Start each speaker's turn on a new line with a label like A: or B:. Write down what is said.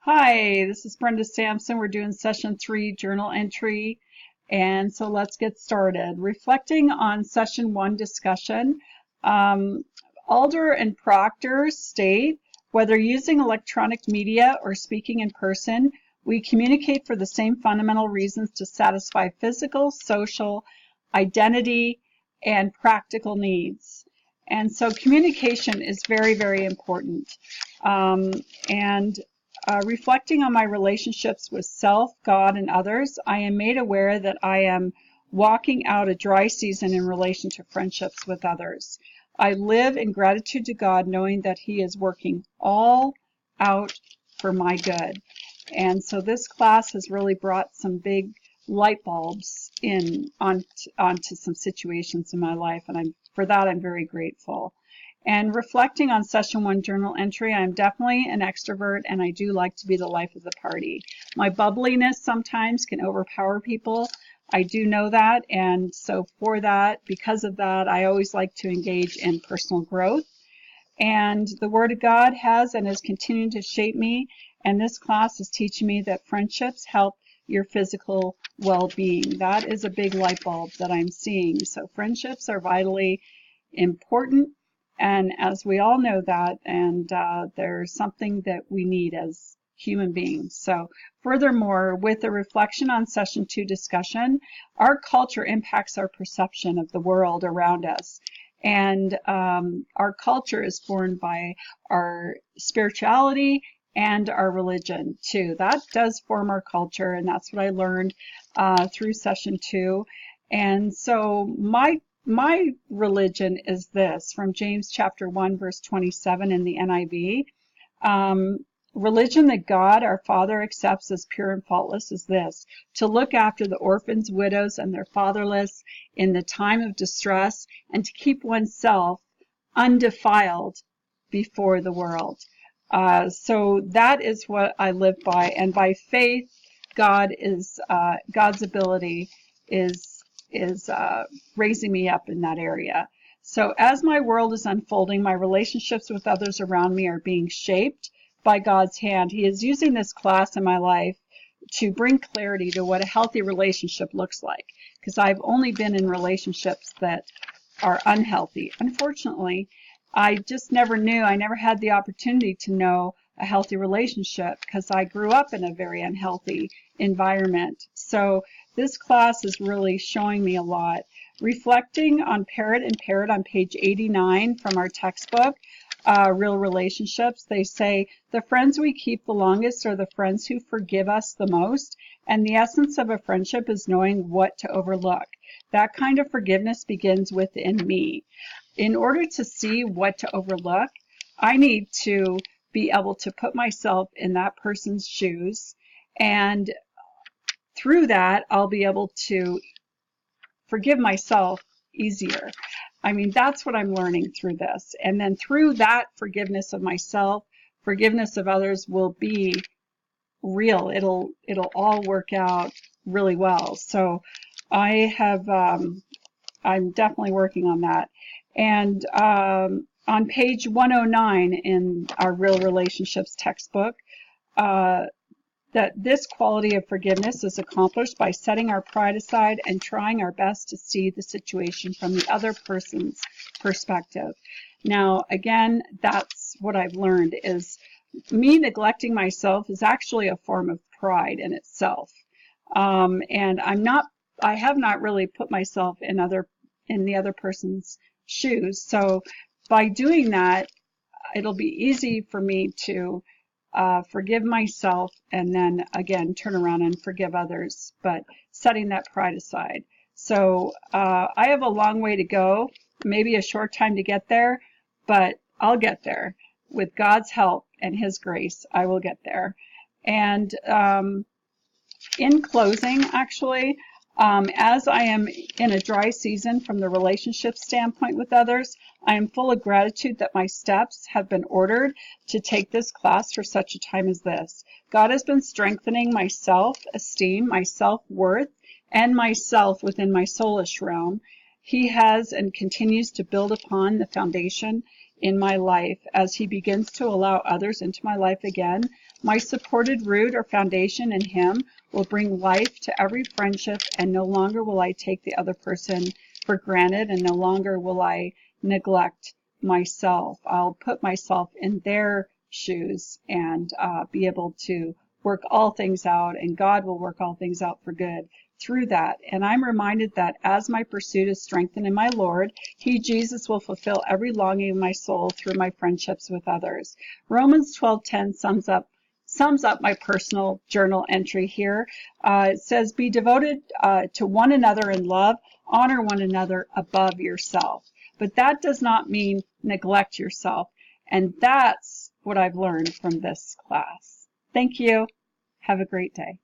A: Hi, this is Brenda Sampson. We're doing session 3 journal entry. And so let's get started. Reflecting on session 1 discussion, Alder and Proctor state, whether using electronic media or speaking in person, we communicate for the same fundamental reasons to satisfy physical, social, identity, and practical needs. And so communication is very, very important. And reflecting on my relationships with self, God, and others, I am made aware that I am walking out a dry season in relation to friendships with others. I live in gratitude to God, knowing that He is working all out for my good. And so this class has really brought some big light bulbs onto some situations in my life, and for that I'm very grateful. And reflecting on session 1 journal entry, I'm definitely an extrovert and I do like to be the life of the party. My bubbliness sometimes can overpower people. I do know that, and so because of that, I always like to engage in personal growth. And the Word of God has and is continuing to shape me, and this class is teaching me that friendships help your physical well-being. That is a big light bulb that I'm seeing. So friendships are vitally important. And as we all know that, and there's something that we need as human beings. So furthermore, with the reflection on session 2 discussion, our culture impacts our perception of the world around us. And our culture is formed by our spirituality and our religion too. That does form our culture, and that's what I learned through session 2. And so my religion is this, from James chapter 1 verse 27 in the NIV. Religion that God our Father accepts as pure and faultless is this: to look after the orphans, widows, and their fatherless in the time of distress, and to keep oneself undefiled before the world. So that is what I live by, and by faith, God's ability is raising me up in that area. So as my world is unfolding, my relationships with others around me are being shaped by God's hand. He is using this class in my life to bring clarity to what a healthy relationship looks like, because I've only been in relationships that are unhealthy. Unfortunately, I just never knew. I never had the opportunity to know a healthy relationship because I grew up in a very unhealthy environment. So this class is really showing me a lot. Reflecting on Parrot and Parrot on page 89 from our textbook, Real Relationships, they say, the friends we keep the longest are the friends who forgive us the most, and the essence of a friendship is knowing what to overlook. That kind of forgiveness begins within me. In order to see what to overlook, I need to be able to put myself in that person's shoes, and through that, I'll be able to forgive myself easier. I mean, that's what I'm learning through this. And then through that forgiveness of myself, forgiveness of others will be real. It'll all work out really well. So I'm definitely working on that. And on page 109 in our Real Relationships textbook, that this quality of forgiveness is accomplished by setting our pride aside and trying our best to see the situation from the other person's perspective. Now, again, that's what I've learned, is me neglecting myself is actually a form of pride in itself. And I have not really put myself in the other person's shoes. So by doing that, it'll be easy for me to forgive myself and then again turn around and forgive others, but setting that pride aside. So I have a long way to go, maybe a short time to get there, but I'll get there. With God's help and His grace, I will get there. And in closing, actually, as I am in a dry season from the relationship standpoint with others, I am full of gratitude that my steps have been ordered to take this class for such a time as this. God has been strengthening my self-esteem, my self-worth, and myself within my soulish realm. He has and continues to build upon the foundation in my life as He begins to allow others into my life again. My supported root or foundation in Him will bring life to every friendship, and no longer will I take the other person for granted, and no longer will I neglect myself. I'll put myself in their shoes and be able to work all things out, and God will work all things out for good through that. And I'm reminded that as my pursuit is strengthened in my Lord, He, Jesus, will fulfill every longing of my soul through my friendships with others. Romans 12:10 sums up my personal journal entry here. It says, be devoted to one another in love, honor one another above yourself. But that does not mean neglect yourself. And that's what I've learned from this class. Thank you. Have a great day.